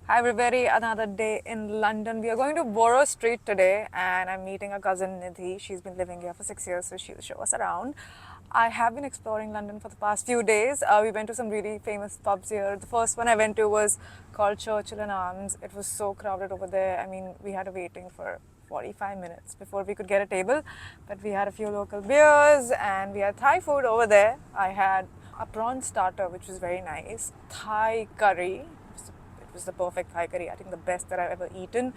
Hi everybody, another day in London. We are going to Borough Street today and I'm meeting a cousin Nidhi. She's been living here for 6 years, so she'll show us around. I have been exploring London for the past few days. We went to some really famous pubs here. The first one I went to was called Churchill and Arms. It was so crowded over there. I mean, we had a waiting for 45 minutes before we could get a table, but we had a few local beers and we had Thai food over there. I had a prawn starter, which was very nice, Thai curry. It was the perfect Thai curry, I think the best that I've ever eaten.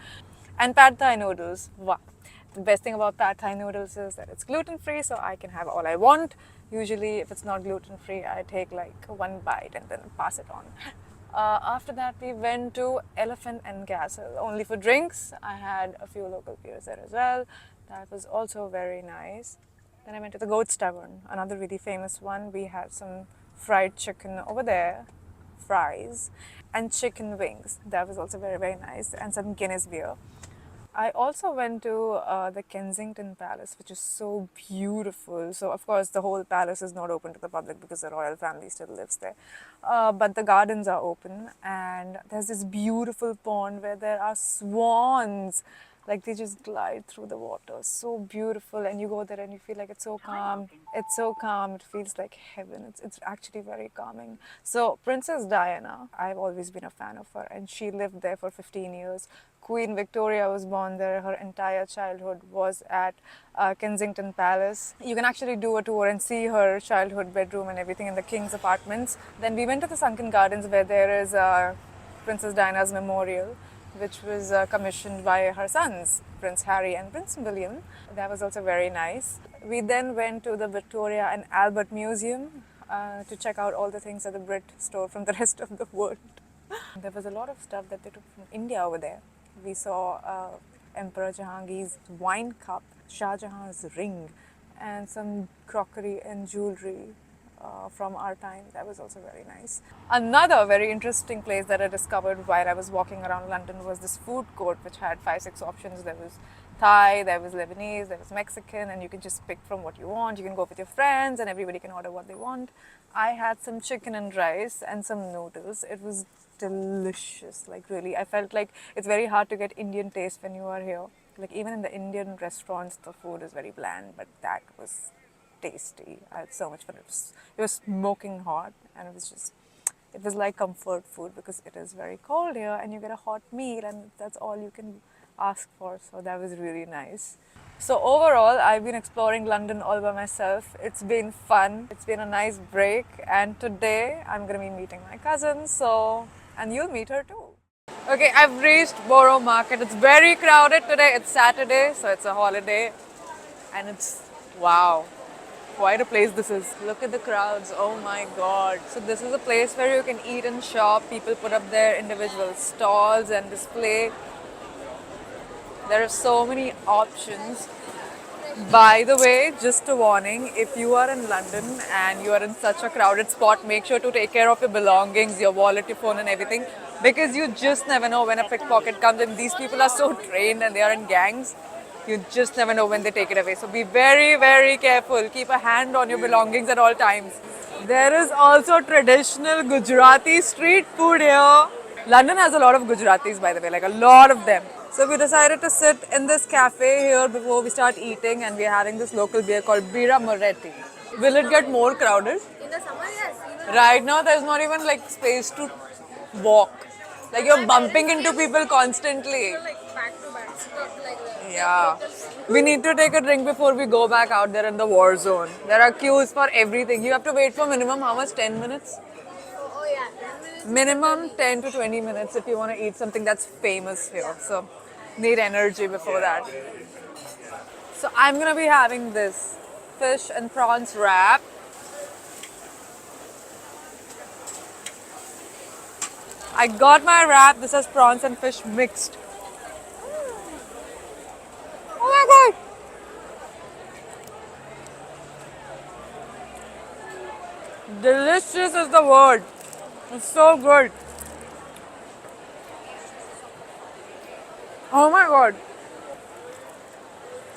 And pad Thai noodles. Wow. The best thing about pad Thai noodles is that it's gluten free, so I can have all I want. Usually, if it's not gluten free, I take like one bite and then pass it on. After that, we went to Elephant and Castle only for drinks. I had a few local beers there as well. That was also very nice. Then I went to the Goat's Tavern, another really famous one. We had some fried chicken over there, fries, and chicken wings. That was also very, very nice, and some Guinness beer. I also went to the Kensington Palace, which is so beautiful. So, of course, the whole palace is not open to the public because the royal family still lives there. But the gardens are open, and there's this beautiful pond where there are swans. Like they just glide through the water. So beautiful, and you go there and you feel like it's so calm. It's so calm, it feels like heaven. It's actually very calming. So, Princess Diana, I've always been a fan of her, and she lived there for 15 years. Queen Victoria was born there. Her entire childhood was at Kensington Palace. You can actually do a tour and see her childhood bedroom and everything in the King's apartments. Then we went to the Sunken Gardens where there is Princess Diana's memorial, which was commissioned by her sons, Prince Harry and Prince William. That was also very nice. We then went to the Victoria and Albert Museum to check out all the things that the Brit stole from the rest of the world. There was a lot of stuff that they took from India over there. We saw Emperor Jahangir's wine cup, Shah Jahan's ring, and some crockery and jewelry from our time. That was also very nice. Another very interesting place that I discovered while I was walking around London was this food court, which had 5-6 options. There was Thai, there was Lebanese, there was Mexican, and you can just pick from what you want. You can go with your friends and everybody can order what they want. I had some chicken and rice and some noodles. It was delicious, like really. I felt like it's very hard to get Indian taste when you are here. Like even in the Indian restaurants, the food is very bland, but that was tasty. I had so much fun. It was smoking hot, and it was like comfort food because it is very cold here and you get a hot meal and that's all you can ask for. So that was really nice. So overall, I've been exploring London all by myself. It's been fun. It's been a nice break, and today I'm going to be meeting my cousin, and you'll meet her too. Okay, I've reached Borough Market. It's very crowded today. It's Saturday, so it's a holiday, and it's wow. Quite a place this is. Look at the crowds, oh my god. So this is a place where you can eat and shop. People put up their individual stalls and display. There are so many options. By the way, just a warning, if you are in London and you are in such a crowded spot, make sure to take care of your belongings, your wallet, your phone and everything, because you just never know when a pickpocket comes in. These people are so trained and they are in gangs. You just never know when they take it away. So be very, very careful. Keep a hand on your belongings at all times. There is also traditional Gujarati street food here. London has a lot of Gujaratis, by the way, like a lot of them. So we decided to sit in this cafe here before we start eating, and we're having this local beer called Bira Moretti. Will it get more crowded? In the summer, yes. Right now, there's not even like space to walk. Like you're bumping into people constantly. Like back to back, stuff like that. Yeah. We need to take a drink before we go back out there in the war zone. There are queues for everything. You have to wait for minimum how much? 10 minutes? Oh yeah, 10 minutes. Minimum 10 to 20 minutes if you want to eat something that's famous here. So need energy before that. So I'm gonna be having this fish and prawns wrap. I got my wrap. This has prawns and fish mixed. Oh my god! Delicious is the word. It's so good. Oh my god.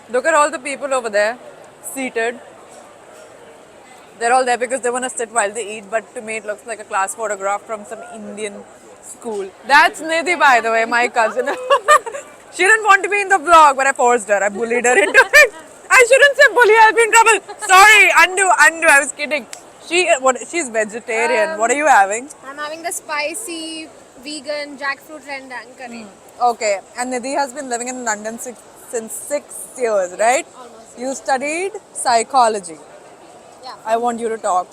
Look at all the people over there, seated. They're all there because they want to sit while they eat, but to me it looks like a class photograph from some Indian School. That's Nidhi, by the way, my cousin. She didn't want to be in the vlog, but I forced her. I bullied her into it. I shouldn't say bully. I'll be in trouble. Sorry, undo. I was kidding. She's vegetarian. What are you having? I'm having the spicy vegan jackfruit rendang curry. Okay, and Nidhi has been living in London since 6 years, right? Almost. You studied psychology. Yeah. I want you to talk.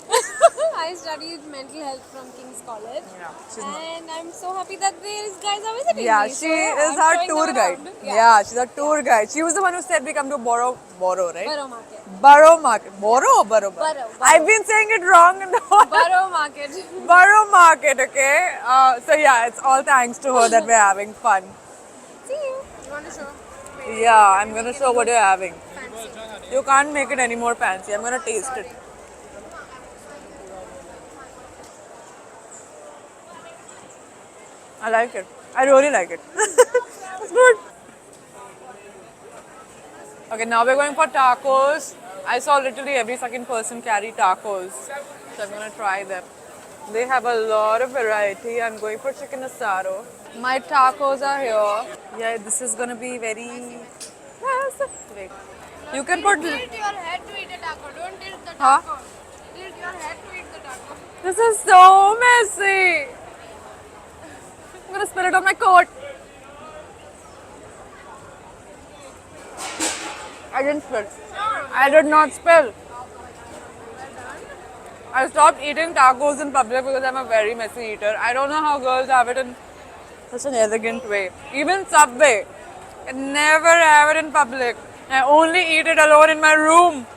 I studied mental health from King's College. Yeah, she's And I'm so happy that these guys are visiting Yeah, me. she So, yeah, is I'm our showing tour them guide. around. Yeah, she's our tour guide. She was the one who said we come to Borough, right? Borough Market. Borough Market. Borough or Borough? Borough. I've been saying it wrong in the whole Borough Market. Borough Market, okay? So yeah, it's all thanks to her that we're having fun. See you. You want to show? Yeah, I'm gonna show what you're having. Fancy. You can't make it any more fancy. I'm gonna taste it. I like it. I really like it. It's good. Okay, now we're going for tacos. I saw literally every second person carry tacos. So I'm gonna try them. They have a lot of variety. I'm going for chicken asado. My tacos are here. Yeah, this is gonna be very... Wait. You can put... Tilt your head to eat a taco. Don't tilt the Huh? taco. Tilt your head to eat the taco. This is so messy. I'm gonna spill it on my coat. I didn't spill. I did not spill. I stopped eating tacos in public because I'm a very messy eater. I don't know how girls have it in such an elegant way. Even Subway, I never have it in public. I only eat it alone in my room.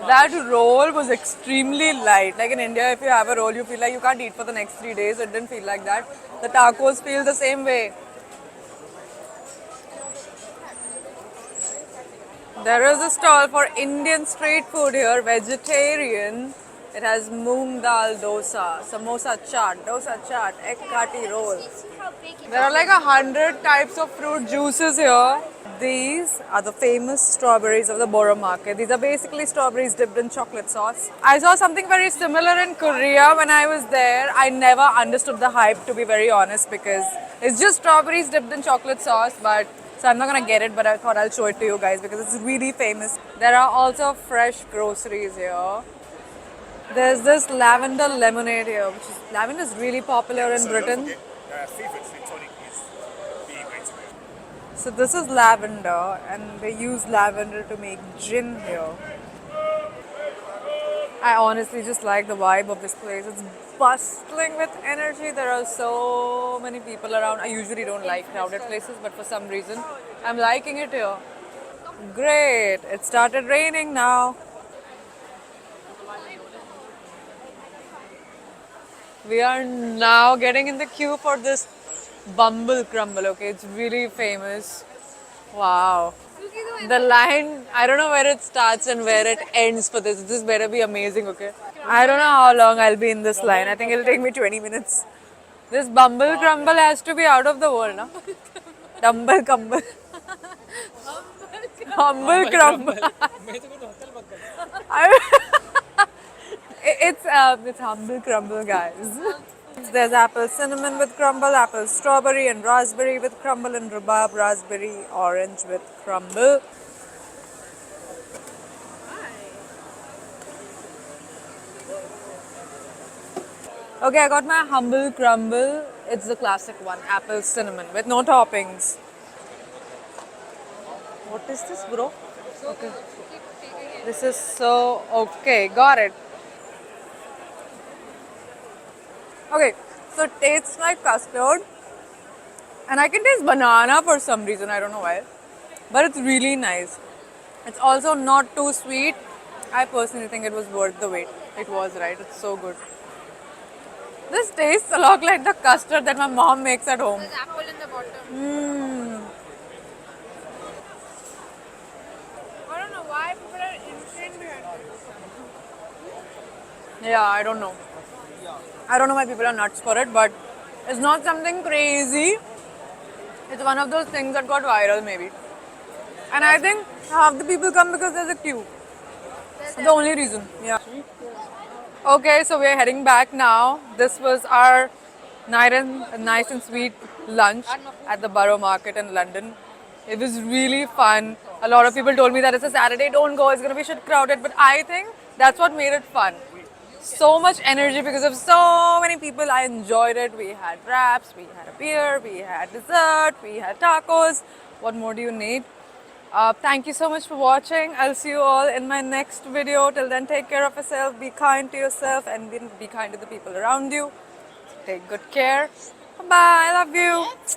That roll was extremely light. Like in India, if you have a roll, you feel like you can't eat for the next 3 days. It didn't feel like that. The tacos feel the same way. There is a stall for Indian street food here, vegetarian. It has moong dal dosa, samosa chaat, egg kati roll. There are like 100 types of fruit juices here. These are the famous strawberries of the Borough Market. These are basically strawberries dipped in chocolate sauce. I saw something very similar in Korea when I was there. I never understood the hype, to be very honest, because it's just strawberries dipped in chocolate sauce, but so I'm not gonna get it, but I thought I'll show it to you guys because it's really famous. There are also fresh groceries here. There's this lavender lemonade here, which is lavender is really popular in Britain. Favorite sweet tonic is being way too much. So this is lavender, and they use lavender to make gin here. I honestly just like the vibe of this place. It's bustling with energy. There are so many people around. I usually don't like crowded places, but for some reason, I'm liking it here. Great. It started raining now. We are now getting in the queue for this Bumble Crumble, okay? It's really famous. Wow. The line, I don't know where it starts and where it ends for this. This better be amazing, okay? I don't know how long I'll be in this line. I think it'll take me 20 minutes. This Bumble Crumble has to be out of the world, no? Dumble Crumble. Humble Crumble. It's Humble Crumble, guys. There's apple cinnamon with crumble, apple strawberry and raspberry with crumble, and rhubarb raspberry orange with crumble. Okay, I got my humble crumble. It's the classic one, apple cinnamon with no toppings. What is this, bro? Okay. This is so okay. Got it. Okay, so it tastes like custard, and I can taste banana for some reason. I don't know why, but it's really nice. It's also not too sweet. I personally think it was worth the wait. It was, right? It's so good. This tastes a lot like the custard that my mom makes at home. There's apple in the bottom. I don't know why people are insane behind it. Yeah, I don't know. I don't know why people are nuts for it, but it's not something crazy. It's one of those things that got viral, maybe. And I think half the people come because there's a queue. The only reason. Yeah. Okay, so we're heading back now. This was our nice and sweet lunch at the Borough Market in London. It was really fun. A lot of people told me that it's a Saturday, don't go, it's gonna be shit crowded. But I think that's what made it fun. So much energy because of so many people. I enjoyed it. We had wraps, we had a beer, we had dessert, we had tacos. What more do you need? Thank you so much for watching. I'll see you all in my next video. Till then, take care of yourself, be kind to yourself, and be kind to the people around you. Take good care. Bye bye. I love you.